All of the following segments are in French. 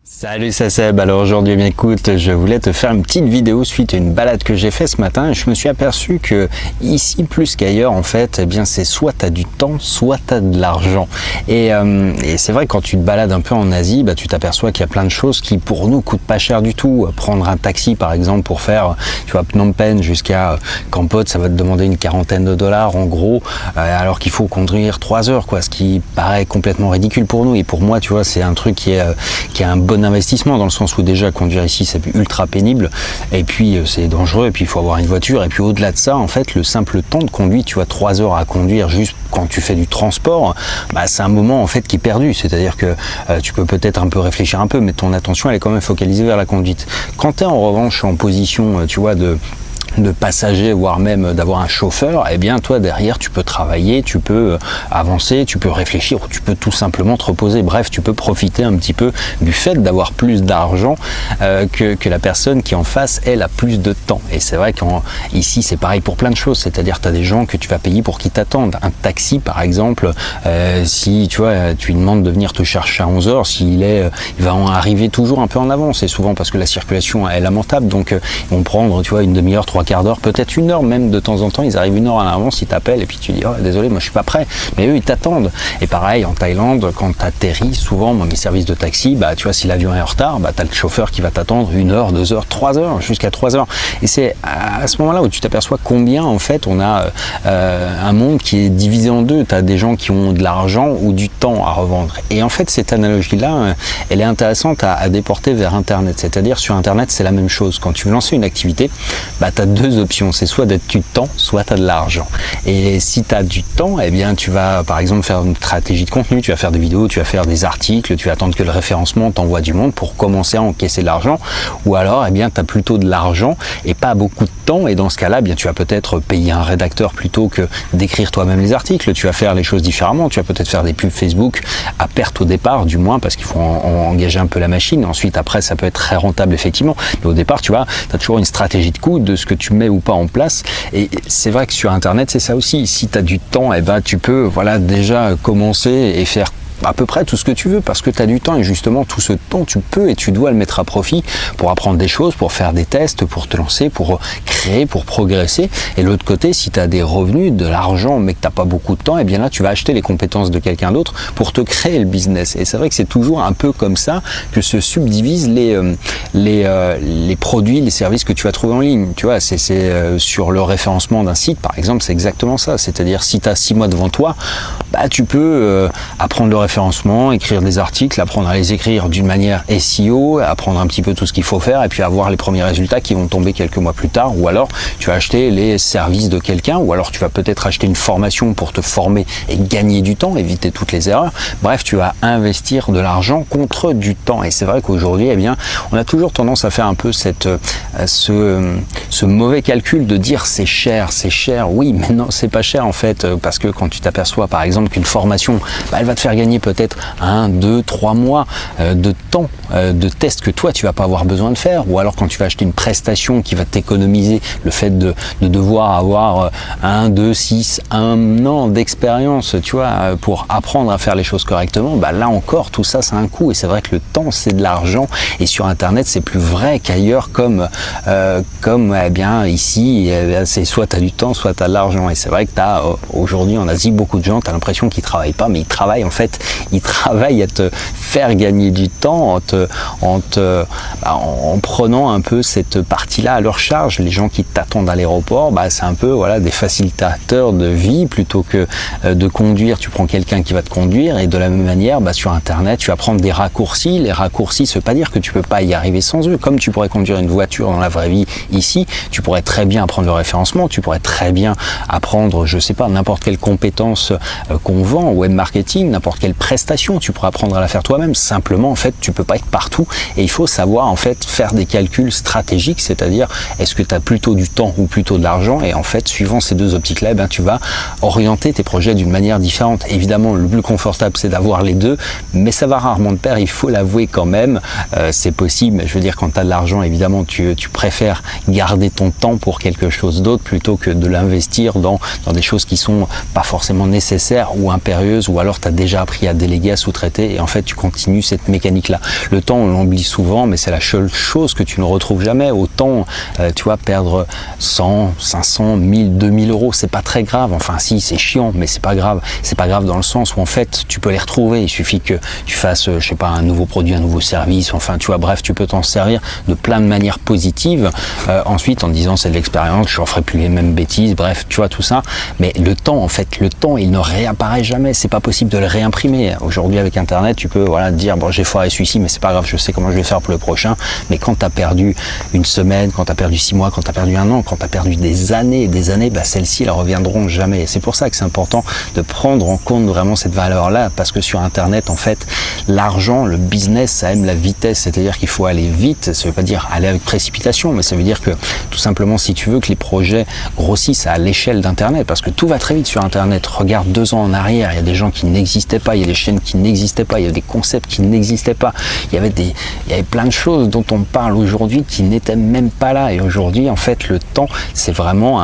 Salut, c'est Seb. Alors aujourd'hui, bien écoute, je voulais te faire une petite vidéo suite à une balade que j'ai fait ce matin et je me suis aperçu que ici plus qu'ailleurs en fait, eh bien c'est soit tu as du temps, soit tu as de l'argent. Et c'est vrai que quand tu te balades un peu en Asie, bah, tu t'aperçois qu'il y a plein de choses qui pour nous coûtent pas cher du tout. Prendre un taxi par exemple pour faire, tu vois, Phnom Penh jusqu'à Kampot, ça va te demander une quarantaine de dollars en gros, alors qu'il faut conduire 3 heures quoi, ce qui paraît complètement ridicule pour nous. Et pour moi, tu vois, c'est un truc qui est un bon investissement dans le sens où déjà conduire ici c'est ultra pénible et puis c'est dangereux et puis il faut avoir une voiture et puis au-delà de ça en fait le simple temps de conduite, tu vois, 3 heures à conduire juste quand tu fais du transport, bah, c'est un moment en fait qui est perdu, c'est-à-dire que tu peux peut-être un peu réfléchir un peu mais ton attention elle est quand même focalisée vers la conduite. Quand tu es en revanche en position tu vois de passagers, voire même d'avoir un chauffeur, eh bien toi derrière tu peux travailler, tu peux avancer, tu peux réfléchir ou tu peux tout simplement te reposer. Bref, tu peux profiter un petit peu du fait d'avoir plus d'argent que la personne qui en face elle a plus de temps. Et c'est vrai qu'ici c'est pareil pour plein de choses, c'est-à-dire tu as des gens que tu vas payer pour qu'ils t'attendent. Un taxi par exemple, si tu vois tu lui demandes de venir te chercher à 11 h, il va en arriver toujours un peu en avance et souvent parce que la circulation est lamentable, donc ils vont prendre tu vois une demi-heure, 3/4 d'heure, peut-être 1 heure même de temps en temps, ils arrivent 1 heure à l'avance, ils t'appellent et puis tu dis oh, désolé moi je suis pas prêt, mais eux ils t'attendent. Et pareil en Thaïlande quand tu atterris, souvent moi mes services de taxi, bah tu vois si l'avion est en retard, bah tu as le chauffeur qui va t'attendre 1 heure, 2 heures, 3 heures, jusqu'à 3 heures. Et c'est à ce moment-là où tu t'aperçois combien en fait on a un monde qui est divisé en deux. Tu as des gens qui ont de l'argent ou du temps à revendre. Et en fait cette analogie-là, elle est intéressante à déporter vers Internet. C'est-à-dire sur Internet c'est la même chose. Quand tu veux lancer une activité, bah tu as 2 options, c'est soit d'être du temps, soit tu as de l'argent. Et si tu as du temps, eh bien tu vas par exemple faire une stratégie de contenu, tu vas faire des vidéos, tu vas faire des articles, tu vas attendre que le référencement t'envoie du monde pour commencer à encaisser de l'argent. Ou alors, eh bien tu as plutôt de l'argent et pas beaucoup de temps, et dans ce cas-là, eh bien tu vas peut-être payer un rédacteur plutôt que d'écrire toi-même les articles. Tu vas faire les choses différemment, tu vas peut-être faire des pubs Facebook à perte au départ, du moins parce qu'il faut engager un peu la machine. Ensuite, après, ça peut être très rentable effectivement, mais au départ, tu vois, tu as toujours une stratégie de coût de ce que tu mets ou pas en place. Et c'est vrai que sur Internet, c'est ça aussi. Si tu as du temps, eh ben, tu peux voilà, déjà commencer et faire à peu près tout ce que tu veux parce que tu as du temps, et justement tout ce temps tu peux et tu dois le mettre à profit pour apprendre des choses, pour faire des tests, pour te lancer, pour créer, pour progresser. Et de l'autre côté, si tu as des revenus, de l'argent mais que tu n'as pas beaucoup de temps, et bien là tu vas acheter les compétences de quelqu'un d'autre pour te créer le business. Et c'est vrai que c'est toujours un peu comme ça que se subdivisent les produits, les services que tu vas trouver en ligne. Tu vois, c'est sur le référencement d'un site par exemple, c'est exactement ça. C'est-à-dire si tu as 6 mois devant toi, bah, tu peux apprendre le référencement, écrire des articles, apprendre à les écrire d'une manière SEO, apprendre un petit peu tout ce qu'il faut faire et puis avoir les premiers résultats qui vont tomber quelques mois plus tard. Ou alors tu vas acheter les services de quelqu'un, ou alors tu vas peut-être acheter une formation pour te former et gagner du temps, éviter toutes les erreurs. Bref, tu vas investir de l'argent contre du temps. Et c'est vrai qu'aujourd'hui, eh bien, on a toujours tendance à faire un peu ce mauvais calcul de dire c'est cher, oui, mais non, c'est pas cher en fait, parce que quand tu t'aperçois par exemple qu'une formation, bah, elle va te faire gagner peut-être 1, 2, 3 mois de temps de test que toi tu vas pas avoir besoin de faire, ou alors quand tu vas acheter une prestation qui va t'économiser le fait de devoir avoir 1, 2, 6, 1 an d'expérience, tu vois, pour apprendre à faire les choses correctement, bah là encore tout ça c'est un coût. Et c'est vrai que le temps c'est de l'argent, et sur Internet c'est plus vrai qu'ailleurs, comme eh bien ici c'est soit tu as du temps, soit tu as de l'argent. Et c'est vrai que tu as aujourd'hui en Asie beaucoup de gens, tu as l'impression qu'ils travaillent pas, mais ils travaillent en fait, ils travaillent à te faire gagner du temps en prenant un peu cette partie-là à leur charge. Les gens qui t'attendent à l'aéroport, bah, c'est un peu voilà, des facilitateurs de vie plutôt que de conduire. Tu prends quelqu'un qui va te conduire, et de la même manière, bah, sur Internet, tu vas prendre des raccourcis. Les raccourcis, ça veut pas dire que tu peux pas y arriver sans eux. Comme tu pourrais conduire une voiture dans la vraie vie ici, tu pourrais très bien apprendre le référencement, tu pourrais très bien apprendre, je sais pas, n'importe quelle compétence qu'on vend, web marketing, n'importe quelle prestation, tu pourras apprendre à la faire toi-même. Simplement, en fait, tu peux pas être partout, et il faut savoir en fait faire des calculs stratégiques, c'est-à-dire est-ce que tu as plutôt du temps ou plutôt de l'argent, et en fait, suivant ces deux optiques-là, eh bien, tu vas orienter tes projets d'une manière différente. Évidemment, le plus confortable, c'est d'avoir les deux, mais ça va rarement de pair, il faut l'avouer quand même. C'est possible, mais je veux dire, quand tu as de l'argent, évidemment, tu préfères garder ton temps pour quelque chose d'autre plutôt que de l'investir dans des choses qui sont pas forcément nécessaires ou impérieuses, ou alors tu as déjà appris à déléguer, à sous-traiter, et en fait tu continue cette mécanique-là. Le temps, on l'oublie souvent, mais c'est la seule chose que tu ne retrouves jamais. Autant, tu vois, perdre 100, 500, 1000, 2000 euros, c'est pas très grave. Enfin, si, c'est chiant, mais c'est pas grave. C'est pas grave dans le sens où, en fait, tu peux les retrouver. Il suffit que tu fasses, je sais pas, un nouveau produit, un nouveau service. Enfin, tu vois, bref, tu peux t'en servir de plein de manières positives. Ensuite, en disant c'est de l'expérience, je ne ferai plus les mêmes bêtises. Bref, tu vois, tout ça. Mais le temps, en fait, le temps, il ne réapparaît jamais. C'est pas possible de le réimprimer. Aujourd'hui, avec Internet, tu peux, voilà, dire, bon, j'ai foiré celui-ci, mais c'est pas grave, je sais comment je vais faire pour le prochain. Mais quand tu as perdu une semaine, quand tu as perdu 6 mois, quand tu as perdu un an, quand tu as perdu des années, bah, celles-ci, elles reviendront jamais. Et c'est pour ça que c'est important de prendre en compte vraiment cette valeur-là, parce que sur Internet, en fait, l'argent, le business, ça aime la vitesse. C'est-à-dire qu'il faut aller vite. Ça veut pas dire aller avec précipitation, mais ça veut dire que, tout simplement, si tu veux que les projets grossissent à l'échelle d'Internet, parce que tout va très vite sur Internet. Regarde 2 ans en arrière, il y a des gens qui n'existaient pas, il y a des chaînes qui n'existaient pas, il y a des concepts qui n'existaient pas, il y avait plein de choses dont on parle aujourd'hui qui n'étaient même pas là. Et aujourd'hui, en fait, le temps, c'est vraiment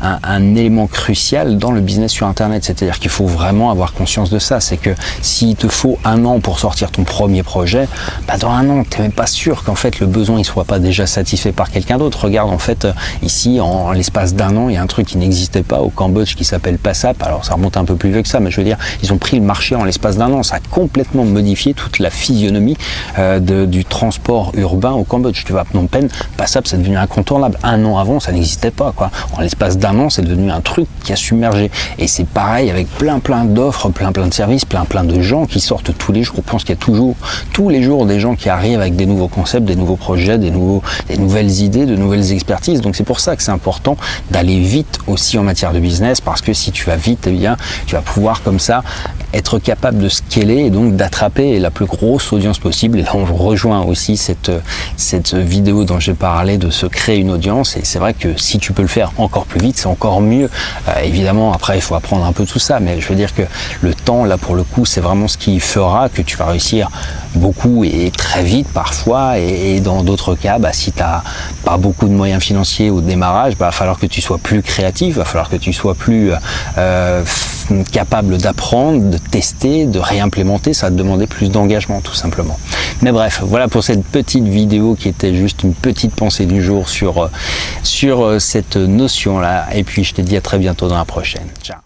un élément crucial dans le business sur Internet. C'est-à-dire qu'il faut vraiment avoir conscience de ça. C'est que s'il te faut 1 an pour sortir ton premier projet, bah dans 1 an, tu n'es même pas sûr qu'en fait le besoin ne soit pas déjà satisfait par quelqu'un d'autre. Regarde, en fait, ici, en l'espace d'1 an, il y a un truc qui n'existait pas au Cambodge qui s'appelle PASAP. Alors ça remonte un peu plus vieux que ça, mais je veux dire, ils ont pris le marché en l'espace d'1 an. Ça a complètement modifié toute la physionomie du transport urbain au Cambodge. Tu vois, à Phnom Penh, PASAP, c'est devenu incontournable. 1 an avant, ça n'existait pas, quoi. En l'espace d'1 an, c'est devenu un truc qui a submergé. Et c'est pareil avec plein d'offres, plein de services, plein de gens qui sortent tous les jours. Je pense qu'il y a toujours, tous les jours, des gens qui arrivent avec des nouveaux concepts, des nouveaux projets, des nouvelles idées, de nouvelles expertises. Donc c'est pour ça que c'est important d'aller vite aussi en matière de business, parce que si tu vas vite, eh bien, tu vas pouvoir comme ça être capable de scaler et donc d'attraper la plus grosse audience possible. Et là, on rejoint aussi cette vidéo dont j'ai parlé, de se créer une audience. Et c'est vrai que si tu peux le faire encore plus vite, c'est encore mieux. Évidemment, après, il faut apprendre un peu tout ça, mais je veux dire que le temps, là, pour le coup, c'est vraiment ce qui fera que tu vas réussir beaucoup et très vite parfois. Et dans d'autres cas, bah, si tu n'as pas beaucoup de moyens financiers au démarrage, bah, il va falloir que tu sois plus créatif, il va falloir que tu sois plus capable d'apprendre, de tester, de réimplémenter. Ça va te demander plus d'engagement, tout simplement. Mais bref, voilà pour cette petite vidéo qui était juste une petite pensée du jour sur cette notion-là. Et puis, je te dis à très bientôt dans la prochaine. Ciao.